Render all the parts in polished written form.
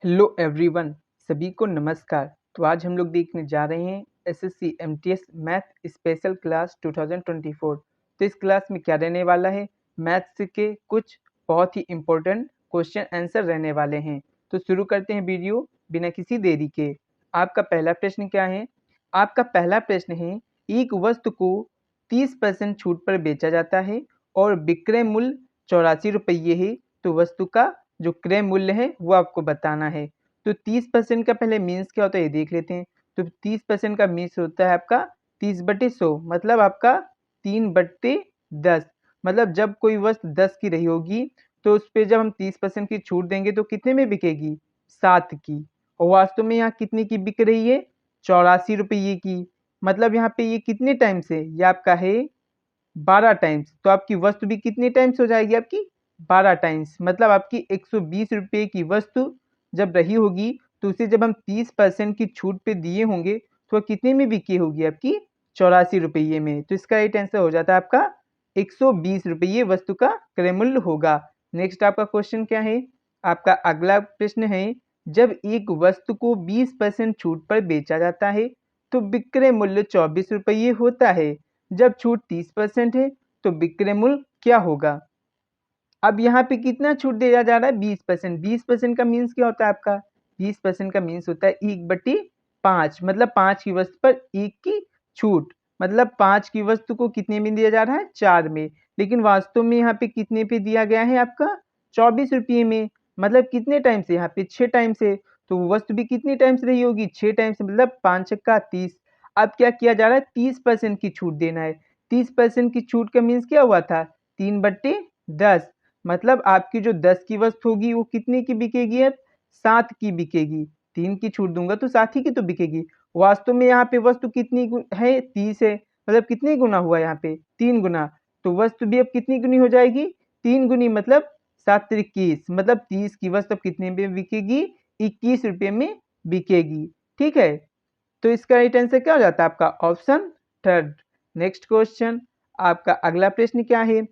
Hello everyone, सभी को नमस्कार। तो आज हम लोग देखने जा रहे हैं SSC MTS math special class 2024। तो इस क्लास में क्या रहने वाला है, मैथ्स के कुछ बहुत ही इम्पोर्टेंट क्वेश्चन आंसर रहने वाले हैं। तो शुरू करते हैं वीडियो बिना किसी देरी के। आपका पहला प्रश्न क्या है? आपका पहला प्रश्न है, एक वस्तु को 30% छूट पर बेचा जाता है और विक्रय मूल्य 84 रुपये है। तो वस्तु का जो क्रय मूल्य है वो आपको बताना है। तो 30% का पहले मीन्स क्या होता है ये देख लेते हैं। तो 30% का मीन्स होता है आपका 30/100, मतलब आपका 3/10। मतलब जब कोई वस्तु 10 की रही होगी तो उस पर जब हम 30% की छूट देंगे तो कितने में बिकेगी? 7 की। और वास्तव में यहाँ कितने की बिक रही है? 84 रुपये की। मतलब यहाँ पे ये कितने टाइम्स है? ये आपका है 12 टाइम्स। तो आपकी वस्तु भी कितने टाइम्स हो जाएगी? आपकी 12 टाइम्स। मतलब आपकी 120 रुपये की वस्तु जब रही होगी तो उसे जब हम 30% की छूट पे दिए होंगे तो वह कितने में बिकी होगी? आपकी 84 रुपये में। तो इसका राइट आंसर हो जाता है आपका 120 रुपये वस्तु का क्रय मूल्य होगा। नेक्स्ट आपका क्वेश्चन क्या है? आपका अगला प्रश्न है, जब एक वस्तु को 20% छूट पर बेचा जाता है तो विक्रय मूल्य 24 रुपये होता है। जब छूट 30% है तो विक्रय मूल्य क्या होगा? अब यहाँ पे कितना छूट दिया जा रहा है? 20%। 20% का मीन्स क्या होता है आपका? 20% का मीन्स होता है 1/5। मतलब 5 की वस्तु पर 1 की छूट। मतलब 5 की वस्तु को कितने में दिया जा रहा है? 4 में। लेकिन वास्तव में यहाँ पे कितने पे दिया गया है? आपका 24 रुपये में। मतलब कितने टाइम से? यहाँ पे 6 टाइम से। तो वस्तु भी कितनी टाइम्स रही होगी? 6 टाइम्स। मतलब 5 छक्का 30। अब क्या किया जा रहा है? 30% की छूट देना है। 30% की छूट का मीन्स क्या हुआ था? 3/10। मतलब आपकी जो 10 की वस्तु होगी वो कितने की बिकेगी? अब 7 की बिकेगी। 3 की छूट दूंगा तो 7 ही की तो बिकेगी। वास्तव में यहाँ पे वस्तु कितनी है? 30 है। मतलब कितनी गुना हुआ यहाँ पे? 3 गुना। तो वस्तु भी अब कितनी गुनी हो जाएगी? 3 गुनी। मतलब 7 त्रिक 21। मतलब 30 की वस्तु अब कितने में बिकेगी? 21 रुपये में बिकेगी। ठीक है। तो इसका राइट आंसर क्या हो जाता है? आपका ऑप्शन थर्ड। नेक्स्ट क्वेश्चन, आपका अगला प्रश्न क्या है?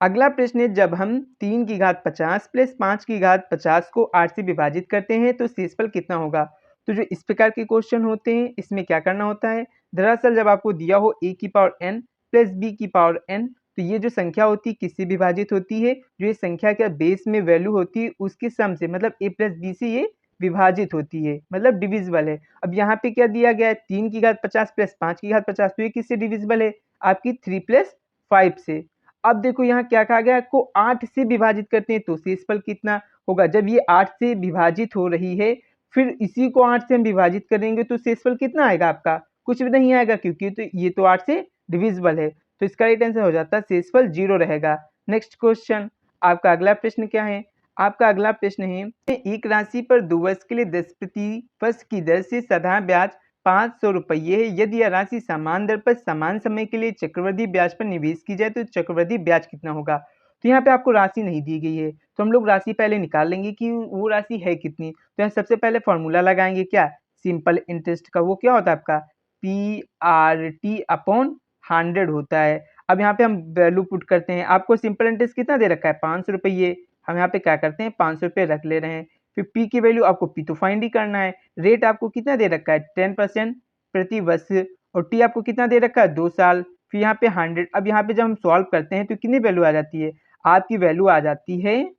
अगला प्रश्न है, जब हम 3 की घात 50 प्लस 5 की घात 50 को 8 से विभाजित करते हैं तो शेषफल कितना होगा? तो जो इस प्रकार के क्वेश्चन होते हैं इसमें क्या करना होता है, दरअसल जब आपको दिया हो a की पावर n प्लस b की पावर n, तो ये जो संख्या होती है किससे विभाजित होती है? जो ये संख्या का बेस में वैल्यू होती है उसके सम से, मतलब a प्लस बी से ये विभाजित होती है, मतलब डिविजिबल है। अब यहाँ पे क्या दिया गया है? 3 की घात 50 प्लस 5 की घात 50, तो ये किससे डिविजिबल है? आपकी 3 प्लस 5 से। अब देखो यहाँ क्या कहा गया, को 8 से विभाजित करते हैं तो शेषफल कितना होगा? जब ये 8 से विभाजित हो रही है फिर इसी को 8 से हम विभाजित करेंगे तो शेषफल कितना आएगा? आपका कुछ भी नहीं आएगा, क्योंकि तो ये तो 8 से डिविजिबल है। तो इसका राइट आंसर हो जाता है शेषफल 0 रहेगा। नेक्स्ट क्वेश्चन, आपका अगला प्रश्न क्या है? आपका अगला प्रश्न है, एक राशि पर 2 वर्ष के लिए 10% की दर से साधारण ब्याज 500 रुपये है। यदि यह राशि समान दर पर समान समय के लिए चक्रवृद्धि ब्याज पर निवेश की जाए तो चक्रवृद्धि ब्याज कितना होगा? तो यहाँ पे आपको राशि नहीं दी गई है तो हम लोग राशि पहले निकाल लेंगे कि वो राशि है कितनी। तो यहाँ सबसे पहले फॉर्मूला लगाएंगे, क्या? सिंपल इंटरेस्ट का। वो क्या होता है आपका? PRT/100 होता है। अब यहाँ पे हम वैल्यू पुट करते हैं। आपको सिंपल इंटरेस्ट कितना दे रखा है? 500 रुपये। हम यहाँ पे क्या करते हैं? 500 रुपये रख ले रहे हैं। फिर पी की वैल्यू, आपको पी तो फाइंड ही करना है। रेट आपको कितना दे रखा है? 10% प्रति वर्ष। और टी आपको कितना दे रखा है? 2 साल। फिर यहाँ पे 100। अब यहाँ पे जब हम सॉल्व करते हैं तो कितनी वैल्यू आ जाती है? आपकी वैल्यू आ जाती है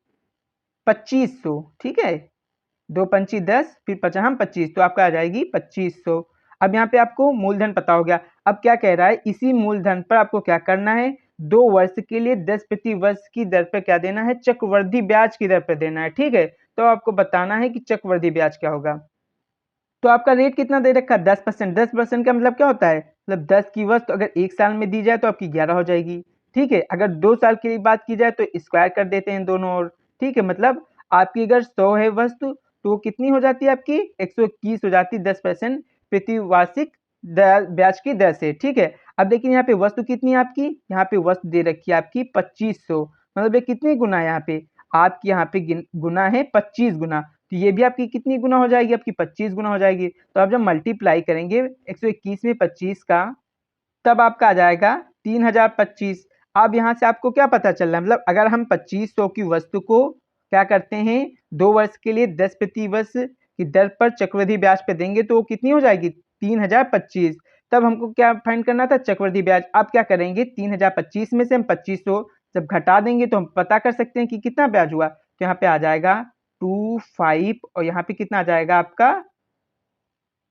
2500। ठीक है, 2 पंची 10, फिर 50 25, तो आपका आ जाएगी 2500। अब यहाँ पे आपको मूलधन पता हो गया। अब क्या कह रहा है? इसी मूलधन पर आपको क्या करना है? 2 वर्ष के लिए 10 प्रति वर्ष की दर पर क्या देना है? चक्रवृद्धि ब्याज की दर पर देना है। ठीक है, तो आपको बताना है कि चक्रवृद्धि ब्याज क्या होगा। तो आपका रेट कितना दे रखा है? 10%। 10% का मतलब क्या होता है? मतलब 10 की वस्तु अगर 1 साल में दी जाए तो आपकी 11 हो जाएगी। ठीक है, अगर 2 साल की बात की जाए तो स्क्वायर कर देते हैं दोनों ओर। ठीक है, मतलब आपकी अगर 100 है वस्तु तो वो कितनी हो जाती है? आपकी 121 हो जाती है 10% प्रति वार्षिक ब्याज की दर से। ठीक है, अब देखिए यहाँ पे वस्तु कितनी है आपकी? यहाँ पे वस्तु दे रखी है आपकी 2500। मतलब ये कितनी गुना है? यहाँ पे आपकी यहाँ पे गुना है 25 गुना। तो ये भी आपकी कितनी गुना हो जाएगी? आपकी 25 गुना हो जाएगी। तो आप जब मल्टीप्लाई करेंगे 121 में 25 का, तब आपका आ जाएगा 3025। अब यहाँ से आपको क्या पता चल रहा है? मतलब अगर हम 2500 की वस्तु को क्या करते हैं? 2 वर्ष के लिए 10 प्रति वर्ष की दर पर चक्रवृद्धि ब्याज पे देंगे तो वो कितनी हो जाएगी 3025। तब हमको क्या फाइंड करना था चक्रवृद्धि ब्याज। आप क्या करेंगे 3025 में से हम 2500 जब घटा देंगे तो हम पता कर सकते हैं कि कितना ब्याज हुआ। तो यहाँ पे आ जाएगा 25 और यहाँ पे कितना आ जाएगा आपका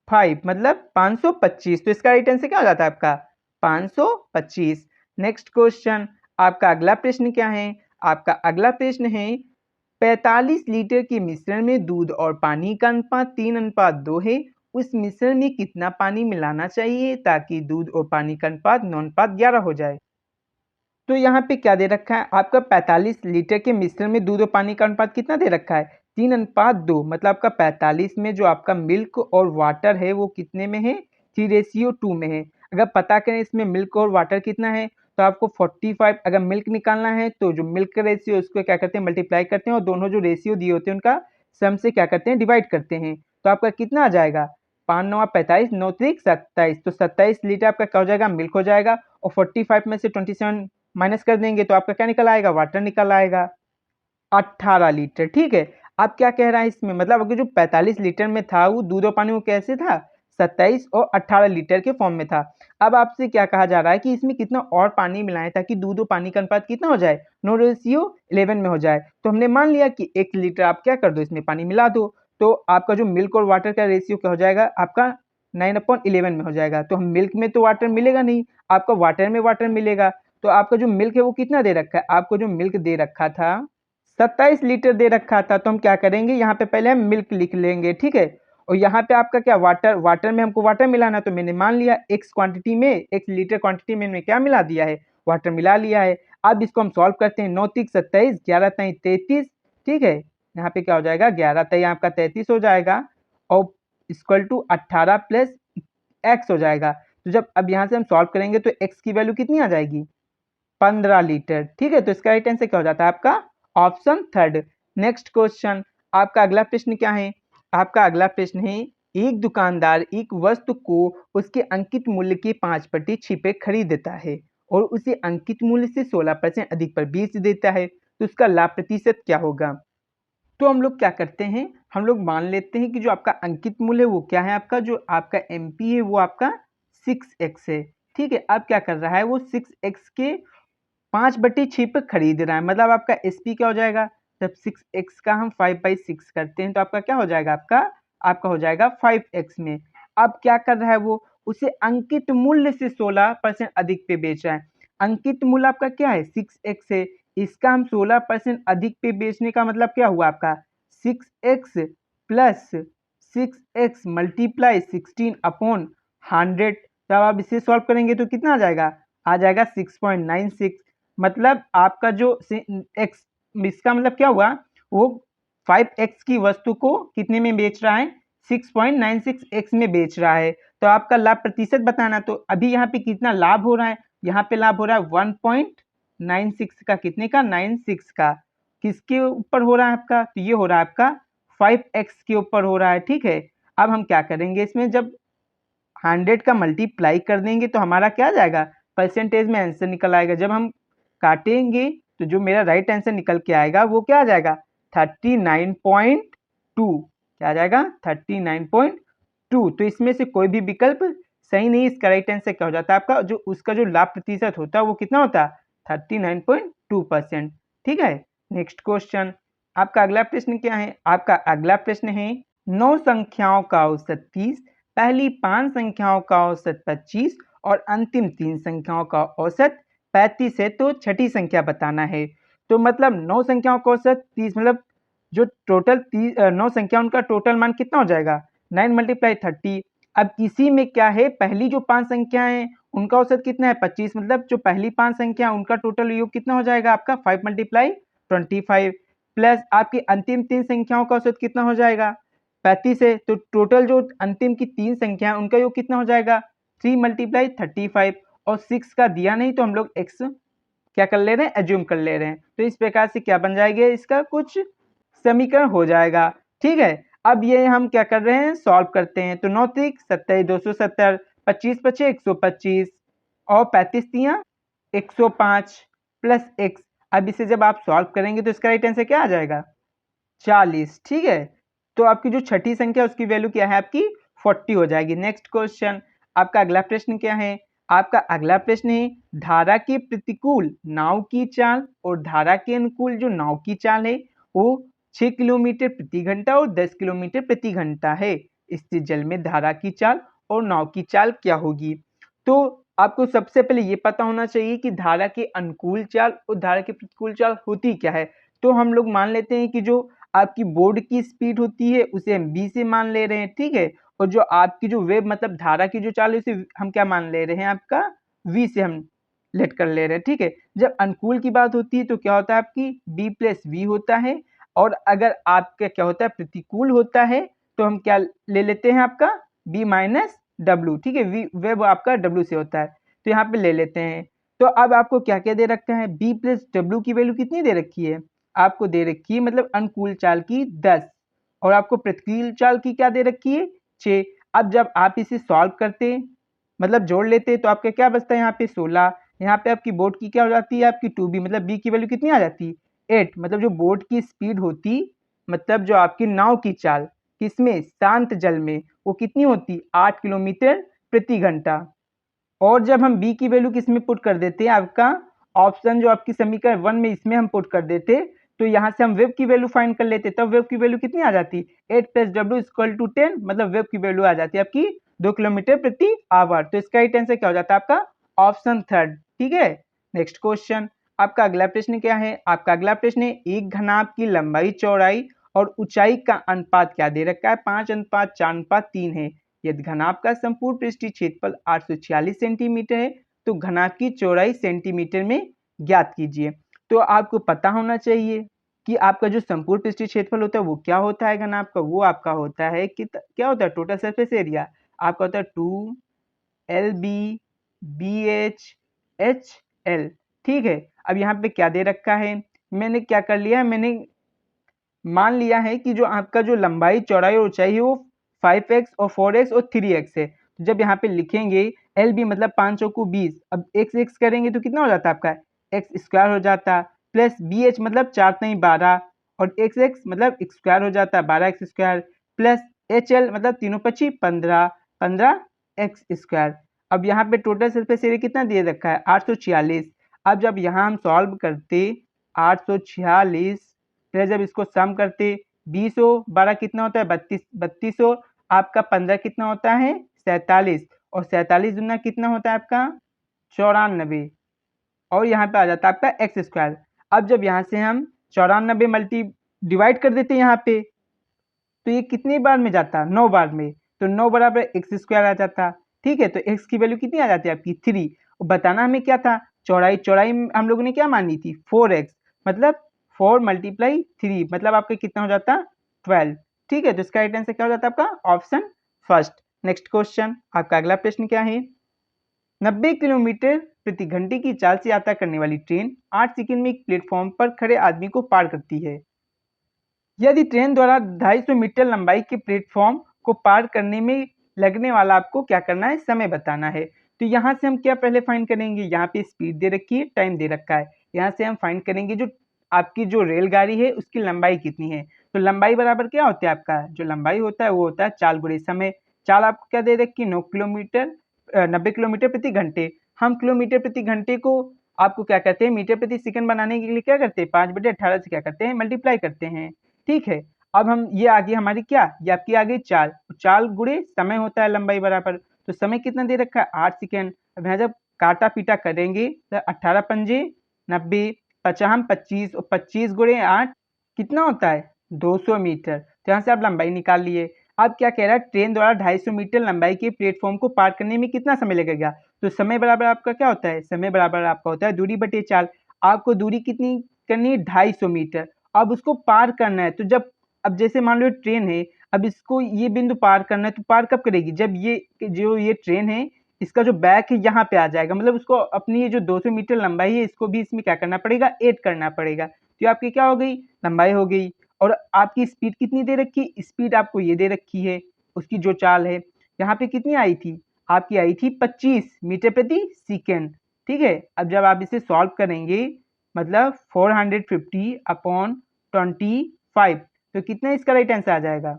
5 मतलब 525। तो इसका राइट आंसर क्या हो जाता है आपका 525। नेक्स्ट क्वेश्चन आपका अगला प्रश्न क्या है। आपका अगला प्रश्न है 45 लीटर के मिश्रण में दूध और पानी का अनुपात 3:2 है। उस मिश्रण में कितना पानी मिलाना चाहिए ताकि दूध और पानी का अनुपात 9:11 हो जाए। तो यहाँ पे क्या दे रखा है आपका 45 लीटर के मिश्रण में दूध और पानी का अनुपात कितना दे रखा है 3:2। मतलब आपका 45 में जो आपका मिल्क और वाटर है वो कितने में है 3:2 में है। अगर पता करें इसमें मिल्क और वाटर कितना है तो आपको 45 अगर मिल्क निकालना है तो जो मिल्क का रेशियो उसको क्या करते हैं मल्टीप्लाई करते हैं और दोनों जो रेशियो दिए होते हैं उनका सम से क्या करते हैं डिवाइड करते हैं। तो आपका कितना आ जाएगा 5 9 45 9 3 27। तो 27 लीटर आपका क्या हो जाएगा मिल्क हो जाएगा और 45 में से 27 माइनस कर देंगे तो आपका क्या निकल आएगा वाटर निकल आएगा 18 लीटर। ठीक है। अब क्या कह रहा है इसमें मतलब अगर जो 45 लीटर में था वो दूध और पानी वो कैसे था 27 और 18 लीटर के फॉर्म में था। अब आपसे क्या कहा जा रहा है कि इसमें कितना और पानी मिलाएं ताकि दूध और पानी का अनुपात कितना हो जाए 9:11 में हो जाए। तो हमने मान लिया कि 1 लीटर आप क्या कर दो इसमें पानी मिला दो तो आपका जो मिल्क और वाटर का रेशियो क्या हो जाएगा आपका 9/11 में हो जाएगा। तो हम मिल्क में तो वाटर मिलेगा नहीं आपका वाटर में वाटर मिलेगा। तो आपका जो मिल्क है वो कितना दे रखा है आपको जो मिल्क दे रखा था 27 लीटर दे रखा था। तो हम क्या करेंगे यहाँ पे पहले हम मिल्क लिख लेंगे। ठीक है। और यहाँ पे आपका क्या वाटर वाटर में हमको वाटर मिलाना तो मैंने मान लिया x क्वांटिटी में 1 लीटर क्वांटिटी में मैंने क्या मिला दिया है वाटर मिला लिया है। अब इसको हम सॉल्व करते हैं 9 3 27 11 3 33। ठीक है। यहाँ पे क्या हो जाएगा 11 3 आपका 33 हो जाएगा और इक्वल टू 18 प्लस x हो जाएगा। तो जब अब यहाँ से हम सॉल्व करेंगे तो x की वैल्यू कितनी आ जाएगी 15 लीटर। ठीक है। तो इसका राइट आंसर क्या हो जाता है आपका ऑप्शन थर्ड। नेक्स्ट क्वेश्चन आपका अगला प्रश्न क्या है। आपका अगला प्रश्न है एक दुकानदार एक वस्तु को उसके अंकित मूल्य के 5 प्रति छिपे खरीद देता है और उसे अंकित मूल्य से 16% अधिक पर बेच देता है तो उसका लाभ प्रतिशत क्या होगा। तो हम लोग क्या करते हैं हम लोग मान लेते हैं कि जो आपका अंकित मूल्य है वो क्या है आपका जो आपका एमपी है वो आपका 6x है। ठीक है। अब क्या कर रहा है वो 6x के 5/6 पे खरीद रहा है मतलब आपका एसपी क्या हो जाएगा जब 6x का हम 5/6 करते हैं तो आपका क्या हो जाएगा आपका आपका हो जाएगा 5x में। अब क्या कर रहा है वो उसे अंकित मूल्य से 16% अधिक पे बेच रहा है। अंकित मूल्य आपका क्या है 6x है इसका हम 16% अधिक पे बेचने का मतलब क्या हुआ आपका 6x प्लस 6x मल्टीप्लाई 16/100। जब आप इसे सॉल्व करेंगे तो कितना आ जाएगा 6.96। मतलब आपका जो x इसका मतलब क्या हुआ वो 5x की वस्तु को कितने में बेच रहा है 6.96x में बेच रहा है। तो आपका लाभ प्रतिशत बताना तो अभी यहाँ पे कितना लाभ हो रहा है यहाँ पे लाभ हो रहा है 1.96 का कितने का 96 का किसके ऊपर हो रहा है आपका तो ये हो रहा है आपका 5x के ऊपर हो रहा है। ठीक है। अब हम क्या करेंगे इसमें जब 100 का मल्टीप्लाई कर देंगे तो हमारा क्या आ जाएगा परसेंटेज में आंसर निकल आएगा। जब हम काटेंगे तो जो मेरा राइट आंसर निकल के आएगा वो क्या आ जाएगा 39.2। क्या आ जाएगा 39.2। तो इसमें से कोई भी विकल्प सही नहीं। इसका राइट आंसर क्या हो जाता है आपका जो उसका जो लाभ प्रतिशत होता है वो कितना होता है 39.2%। ठीक है। नेक्स्ट क्वेश्चन आपका अगला प्रश्न क्या है। आपका अगला प्रश्न है 9 संख्याओं का औसत 30 पहली 5 संख्याओं का औसत 25 और अंतिम 3 संख्याओं का औसत 35 है तो छठी संख्या बताना है। तो मतलब 9 संख्याओं का औसत 30 मतलब जो टोटल 9 संख्या उनका टोटल मान कितना हो जाएगा 9 × 30। अब इसी में क्या है पहली जो 5 संख्या है उनका औसत कितना है 25 मतलब जो पहली 5 संख्या उनका टोटल योग कितना हो जाएगा आपका 5 × 25 प्लस आपकी अंतिम 3 संख्याओं का औसत कितना हो जाएगा 35 है। तो टोटल जो अंतिम की 3 संख्या है उनका योग कितना हो जाएगा 3 × 35 और 6 का दिया नहीं तो हम लोग x क्या कर ले रहे हैं एज्यूम कर ले रहे हैं। तो इस प्रकार से क्या बन जाएगा इसका कुछ समीकरण हो जाएगा। ठीक है। अब ये हम क्या कर रहे हैं सॉल्व करते हैं तो 9 3 27 270 25 5 125 और 35 3 105 प्लस x। अब इसे जब आप सॉल्व करेंगे तो इसका राइट आंसर क्या आ जाएगा 40, ठीक है। तो आपकी जो छठी संख्या उसकी वैल्यू क्या है, आपकी 40 हो जाएगी। नेक्स्ट क्वेश्चन, आपका अगला प्रश्न क्या है? आपका अगला प्रश्न है, धारा के प्रतिकूल नाव की चाल और धारा के अनुकूल जो नाव की चाल है वो 6 किलोमीटर प्रति घंटा और 10 किलोमीटर प्रति घंटा है। स्थिर जल में धारा की चाल और नाव की चाल क्या होगी? तो आपको सबसे पहले ये पता होना चाहिए कि धारा के अनुकूल चाल और धारा के प्रतिकूल चाल होती क्या है। तो हम लोग मान लेते हैं कि जो आपकी बोर्ड की स्पीड होती है उसे हम b से मान ले रहे हैं, ठीक है। और जो आपकी जो वेव मतलब धारा की जो चाल है उसे हम क्या मान ले रहे हैं, आपका v से हम लेट कर ले रहे हैं, ठीक है। जब अनुकूल की बात होती है तो क्या होता है, आपकी b प्लस वी होता है। और अगर आपका क्या होता है, प्रतिकूल होता है तो हम क्या ले लेते हैं, आपका b माइनस डब्ल्यू, ठीक है। वी वेव आपका w से होता है, तो यहाँ पे ले लेते हैं। तो अब आपको क्या क्या दे रखा है, b प्लस डब्ल्यू की वैल्यू कितनी दे रखी है, आपको दे रखी है मतलब अनुकूल चाल की 10 और आपको प्रतिकूल चाल की क्या दे रखी है, 6। अब जब आप इसे सॉल्व करते मतलब जोड़ लेते तो आपका क्या बचता है, यहाँ पे 16। यहाँ पे आपकी बोट की क्या हो जाती है, आपकी 2b मतलब b की वैल्यू कितनी आ जाती है, 8। मतलब जो बोट की स्पीड होती मतलब जो आपकी नाव की चाल किसमें, शांत जल में, वो कितनी होती, 8 किलोमीटर प्रति घंटा। और जब हम b की वैल्यू किस में पुट कर देते हैं, आपका ऑप्शन जो आपकी समीकरण 1 में इसमें हम पुट कर देते तो यहाँ से हम वेव की वैल्यू फाइंड कर लेते, तब वेव की वैल्यू कितनी आ जाती, 8 प्लस डब्ल्यू इक्वल टू 10। मतलब वेव की वैल्यू आ जाती है आपकी 2 किलोमीटर प्रति आवर। तो इसका राइट आंसर क्या हो जाता है, आपका ऑप्शन 3, ठीक है। नेक्स्ट क्वेश्चन, आपका अगला प्रश्न क्या है? आपका अगला प्रश्न है, एक घनाभ की लंबाई चौड़ाई और ऊंचाई का अनुपात क्या दे रखा है, 5:4:3 है। यदि घनाभ का संपूर्ण पृष्ठीय क्षेत्रफल 846 सेंटीमीटर है तो घनाभ की चौड़ाई सेंटीमीटर में ज्ञात कीजिए। तो आपको पता होना चाहिए कि आपका जो संपूर्ण पृष्ठीय क्षेत्रफल होता है वो क्या होता है घनाभ का, वो आपका होता है कि क्या होता है, टोटल सरफेस एरिया आपका होता है 2 LB BH HL, ठीक है। अब यहाँ पे क्या दे रखा है, मैंने क्या कर लिया है, मैंने मान लिया है कि जो आपका जो लंबाई चौड़ाई और ऊंचाई है वो 5x और 4x और 3x है। तो जब यहाँ पे लिखेंगे LB मतलब 500 को 20, अब x करेंगे तो कितना हो जाता है आपका, x स्क्वायर हो जाता, प्लस BH मतलब 4 नहीं 12 और x मतलब स्क्वायर हो जाता है 12x स्क्वायर, प्लस HL मतलब तीनों पची 15 15x स्क्वायर। अब यहाँ पे टोटल सरफेस एरिया कितना दे रखा है, 846। अब जब यहाँ हम सॉल्व करते 846 फिर जब इसको सम करते 20 12 कितना होता है 32, आपका 15 कितना होता है 47 और 47 दुना कितना होता है आपका 94 और यहाँ पे आ जाता है आपका एक्स स्क्वायर। अब जब यहाँ से हम 94 मल्टी डिवाइड कर देते हैं यहाँ पे तो ये कितनी बार में जाता, 9 बार में, तो 9 बराबर एक्स स्क्वायर आ जाता, ठीक है। तो एक्स की वैल्यू कितनी आ जाती है आपकी 3। और बताना हमें क्या था, चौड़ाई चौड़ाई हम लोगों ने क्या मानी थी 4x, मतलब 4 मल्टीप्लाई 3 मतलब आपका कितना हो जाता 12, ठीक है। तो इसका राइट आंसर क्या हो जाता है आपका ऑप्शन फर्स्ट। नेक्स्ट क्वेश्चन, आपका अगला प्रश्न क्या है, 90 किलोमीटर प्रति घंटे की चाल से यात्रा करने वाली ट्रेन 8 सेकंड में एक प्लेटफॉर्म पर खड़े आदमी को पार करती है। यदि ट्रेन द्वारा 250 मीटर लंबाई के प्लेटफॉर्म को पार करने में लगने वाला आपको क्या करना है, समय बताना है। तो यहाँ से हम क्या पहले फाइंड करेंगे, यहाँ पे स्पीड दे रखी है, टाइम दे रखा है। यहाँ से हम फाइंड करेंगे जो आपकी जो रेलगाड़ी है उसकी लंबाई कितनी है। तो लंबाई बराबर क्या होता है, आपका जो लंबाई होता है वो होता है चाल गुणे समय। चाल आपको क्या दे रखी है, 90 किलोमीटर प्रति घंटे। हम किलोमीटर प्रति घंटे को आपको क्या कहते हैं, मीटर प्रति सेकंड बनाने के लिए क्या करते हैं, 5/18 से क्या करते हैं, मल्टीप्लाई करते हैं, ठीक है। अब हम ये आगे हमारी क्या, ये आपकी आ गई चाल, चाल गुणे समय होता है लंबाई बराबर। तो समय कितना दे रखा है 8 सेकेंड। अब यहाँ जब काटा पीटा करेंगे तो 18 पंजे 90, 50 25 और 25 गुणे 8 कितना होता है 200 मीटर। तो यहाँ से आप लंबाई निकाल लिए। अब क्या कह रहा है, ट्रेन द्वारा 250 मीटर लंबाई के प्लेटफॉर्म को पार करने में कितना समय लगेगा। तो समय बराबर आपका क्या होता है, समय बराबर आपका होता है दूरी बटे चाल। आपको दूरी कितनी करनी है 250 मीटर, अब उसको पार करना है। तो जब अब जैसे मान लो ट्रेन है, अब इसको ये बिंदु पार करना है तो पार कब करेगी, जब ये जो ये ट्रेन है इसका जो बैक है यहाँ पे आ जाएगा, मतलब उसको अपनी ये जो 200 मीटर लंबाई है इसको भी इसमें क्या करना पड़ेगा, ऐड करना पड़ेगा। तो आपकी क्या हो गई, लंबाई हो गई। और आपकी स्पीड कितनी दे रखी, स्पीड आपको ये दे रखी है, उसकी जो चाल है यहाँ पे कितनी आई थी, आपकी आई थी 25 मीटर प्रति सेकेंड, ठीक है। अब जब आप इसे सॉल्व करेंगे मतलब 450 अपॉन 25 तो कितना इसका राइट आंसर आ जाएगा?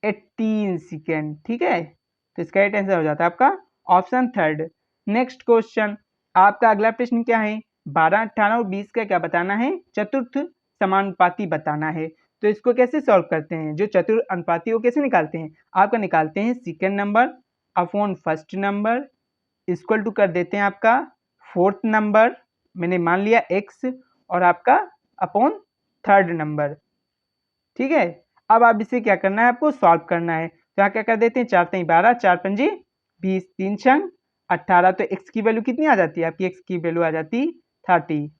18 सेकेंड। ठीक है, तो इसका राइट आंसर हो जाता है आपका ऑप्शन थर्ड। नेक्स्ट क्वेश्चन, आपका अगला प्रश्न क्या है? 12, 18 और 20 का क्या बताना है? चतुर्थ समानुपाती बताना है। तो इसको कैसे सॉल्व करते हैं? जो चतुर्थ अनुपाती वो कैसे निकालते हैं? आपका निकालते हैं second number upon first number equal to कर देते हैं आपका फोर्थ नंबर, मैंने मान लिया x, और आपका अपॉन थर्ड नंबर। ठीक है, अब आप इसे क्या करना है? आपको सॉल्व करना है। तो यहाँ क्या कर देते हैं? 4 3 12, 4 पंजे 20, 3 छंग 18। तो x की वैल्यू कितनी आ जाती है? आपकी x की वैल्यू आ जाती 30।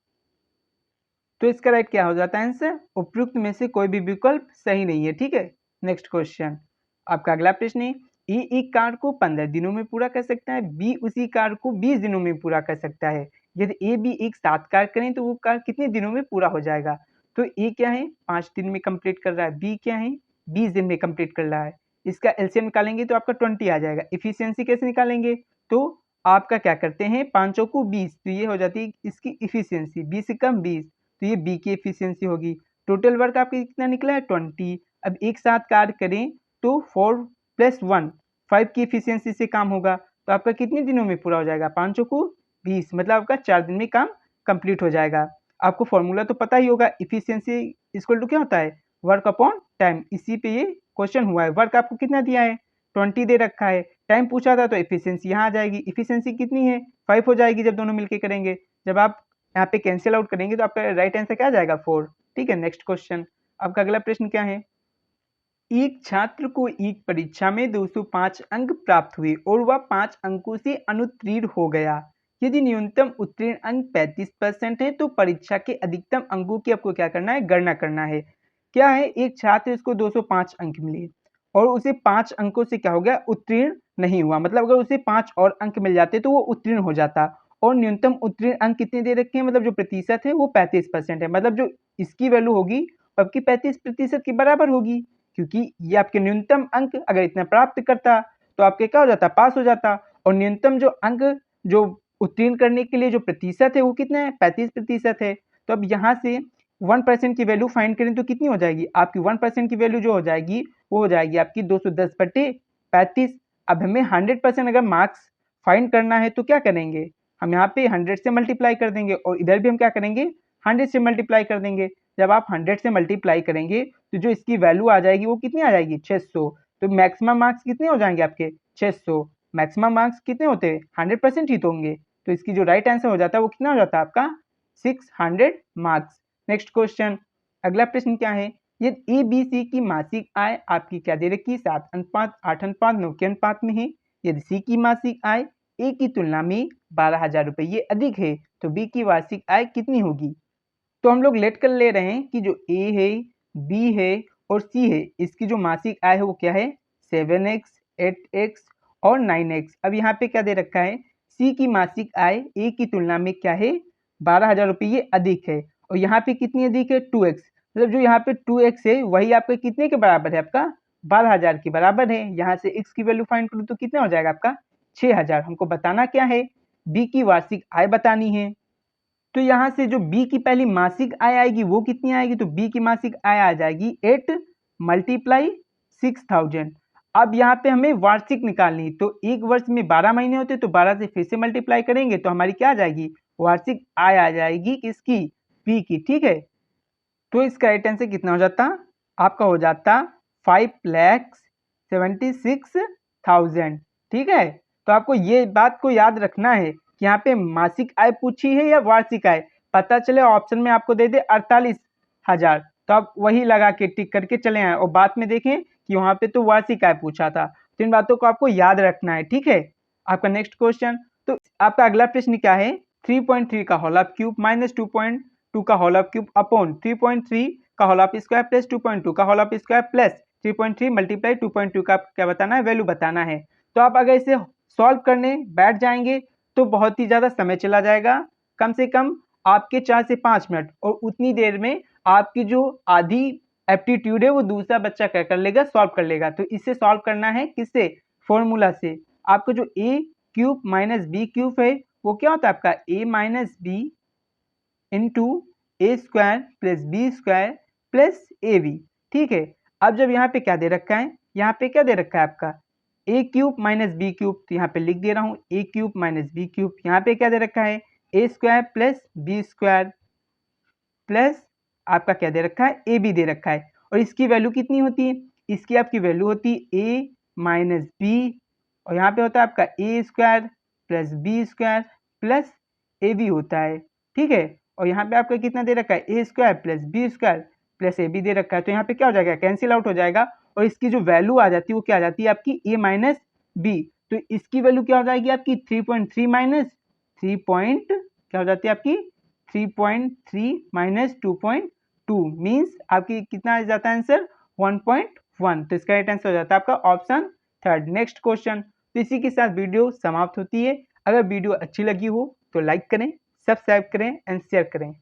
तो इसका राइट क्या हो जाता है आंसर? उपयुक्त में से कोई भी विकल्प सही नहीं है। ठीक है, नेक्स्ट क्वेश्चन, आपका अगला प्रश्न है, ए एक कार्य को 15 दिनों में पूरा कर सकता है, बी उसी कार्य को 20 दिनों में पूरा कर सकता है। यदि ए बी एक साथ कार्य करें तो वो कार्य कितने दिनों में पूरा हो जाएगा? तो ए क्या है? 5 दिन में कंप्लीट कर रहा है, बी क्या है? 20 दिन में कंप्लीट कर रहा है। इसका एलसीएम निकालेंगे तो आपका 20 आ जाएगा। इफिशियंसी कैसे निकालेंगे? तो आपका क्या करते हैं, 5 को 20, तो ये हो जाती है इसकी इफिशियंसी, 20 से कम 20, तो ये बी की एफिशिएंसी होगी। टोटल वर्क आपका कितना निकला है? 20। अब एक साथ कार्य करें तो 4 + 1 5 की एफिशिएंसी से काम होगा, तो आपका कितने दिनों में पूरा हो जाएगा? 5 को 20, मतलब आपका 4 दिन में काम कंप्लीट हो जाएगा। आपको फॉर्मूला तो पता ही होगा, इफिशिएंसी इक्वल टू क्या होता है? Work upon time. इसी पे ये क्वेश्चन हुआ है। वर्क आपको कितना दिया है? 20 दे रखा है, टाइम पूछा था तो एफिशिएंसी यहाँ आ जाएगी। एफिशिएंसी कितनी है? 5 हो जाएगी जब दोनों मिलके करेंगे। जब आप यहाँ पे कैंसिल आउट करेंगे तो आपका राइट आंसर क्या आ जाएगा? 4। ठीक है, नेक्स्ट क्वेश्चन, आपका अगला प्रश्न क्या है? एक छात्र को एक परीक्षा में 205 अंक प्राप्त हुए और वह 5 अंकों से अनुत्तीर्ण हो गया। यदि न्यूनतम उत्तीर्ण अंक 35% है तो परीक्षा के अधिकतम अंकों की आपको क्या करना है? गणना करना है। क्या है? एक छात्र इसको 205 अंक मिले और उसे 5 अंकों से क्या हो गया? उत्तीर्ण नहीं हुआ। मतलब अगर उसे 5 और अंक मिल जाते तो वो उत्तीर्ण हो जाता। और न्यूनतम उत्तीर्ण अंक कितने दे रखे हैं? मतलब जो प्रतिशत है वो 35% है। मतलब जो इसकी वैल्यू होगी आपकी 35% के बराबर होगी, क्योंकि ये आपके न्यूनतम अंक अगर इतना प्राप्त करता तो आपके क्या हो जाता? पास हो जाता। और न्यूनतम जो अंक जो उत्तीर्ण करने के लिए जो प्रतिशत है वो कितना है? 35% है। तो अब यहाँ से 1% की वैल्यू फाइंड करें तो कितनी हो जाएगी? आपकी 1% की वैल्यू जो हो जाएगी वो हो जाएगी आपकी 210/35। अब हमें 100% अगर मार्क्स फाइंड करना है तो क्या करेंगे? हम यहाँ पे 100 से मल्टीप्लाई कर देंगे और इधर भी हम क्या करेंगे? 100 से मल्टीप्लाई कर देंगे। जब आप 100 से मल्टीप्लाई करेंगे तो जो इसकी वैल्यू आ जाएगी वो कितनी आ जाएगी? 600। तो मैक्सिमम मार्क्स कितने हो जाएंगे आपके? 600। मैक्सिमम मार्क्स कितने होते हैं? 100% ही तो होंगे। तो इसकी जो राइट आंसर हो जाता है वो कितना हो जाता है आपका? 600 मार्क्स। नेक्स्ट क्वेश्चन, अगला प्रश्न क्या है? यदि ए बी सी की मासिक आय आपकी क्या दे रखी? 7 अनुपात 8 अनुपात 9 के अनुपात में है। यदि सी की मासिक आय ए की तुलना में 12,000 रुपये ये अधिक है तो बी की वार्षिक आय कितनी होगी? तो हम लोग लेट कर ले रहे हैं कि जो ए है, बी है और सी है, इसकी जो मासिक आय है वो क्या है? 7x, 8x और 9x। अब यहाँ पे क्या दे रखा है? सी की मासिक आय ए की तुलना में क्या है? 12,000 रुपये ये अधिक है। और यहाँ पे कितनी अधिक है? 2x। मतलब जो यहाँ पे 2x है वही आपके कितने के बराबर है? आपका 12,000 के बराबर है। यहाँ से x की वैल्यू फाइंड करूँ तो कितना हो जाएगा आपका? 6,000। हमको बताना क्या है? बी की वार्षिक आय बतानी है। तो यहाँ से जो बी की पहली मासिक आय आएगी वो कितनी आएगी? तो बी की मासिक आय आ जाएगी 8 × 6,000। अब यहाँ पे हमें वार्षिक निकालनी, तो एक वर्ष में 12 महीने होते तो 12 से फिर से मल्टीप्लाई करेंगे तो हमारी क्या आ जाएगी? वार्षिक आय आ जाएगी किसकी? बी की। ठीक है, तो इसका राइट आंसर कितना हो जाता? आपका हो जाता 5,76,000। ठीक है, तो आपको ये बात को याद रखना है कि यहाँ पे मासिक आय पूछी है या वार्षिक आय। पता चले ऑप्शन में आपको दे दे 48,000 तो आप वही लगा के टिक करके चले आए और बाद में देखें कि वहां पे तो वार्षिक आय पूछा था। तो इन बातों को आपको याद रखना है। ठीक है, आपका नेक्स्ट क्वेश्चन, तो आपका अगला प्रश्न क्या है? 3.3 का होल ऑफ क्यूब माइनस 2.2 का होल ऑफ क्यूब अपॉन 3.3 का होल ऑफ स्क्वायर प्लस 2.2 का whole of square plus 3.3 multiply 2.2 का क्या बताना है? वैल्यू बताना है। तो आप अगर इसे सॉल्व करने बैठ जाएंगे तो बहुत ही ज़्यादा समय चला जाएगा, कम से कम आपके 4 से 5 मिनट, और उतनी देर में आपकी जो आधी एप्टीट्यूड है वो दूसरा बच्चा क्या कर लेगा? सॉल्व कर लेगा। तो इसे सॉल्व करना है किससे? फॉर्मूला से। आपको जो a cube minus b cube है वो क्या होता है? आपका a minus b into a square plus b square plus a b. ठीक है, अब जब यहाँ पे क्या दे रखा है, यहाँ पे क्या दे रखा है आपका a cube minus b cube, तो यहाँ पे लिख दे रहा हूँ a cube minus b cube. यहाँ पे क्या दे रखा है a square plus b square plus आपका क्या दे रखा है ए बी दे रखा है। और इसकी वैल्यू कितनी होती है, इसकी आपकी वैल्यू होती है ए माइनस बी, और यहाँ पे होता है आपका a square plus b square plus a b होता है। ठीक है, और यहाँ पे आपका कितना दे रखा है a square plus b square plus a b दे रखा है, तो यहाँ पे क्या हो जाएगा कैंसिल आउट हो जाएगा, और इसकी जो वैल्यू आ जाती है वो क्या आ जाती है आपकी ए माइनस बी। तो इसकी वैल्यू क्या हो जाएगी आपकी 3.3 माइनस 3 पॉइंट क्या हो जाती है आपकी 3.3 माइनस 2.2 मीन्स आपकी कितना आ जाता है आंसर 1.1। तो इसका राइट आंसर हो जाता है आपका ऑप्शन थर्ड। Next question. तो इसी के साथ वीडियो समाप्त होती है। अगर वीडियो अच्छी लगी हो तो लाइक करें, सब्सक्राइब करें एंड शेयर करें।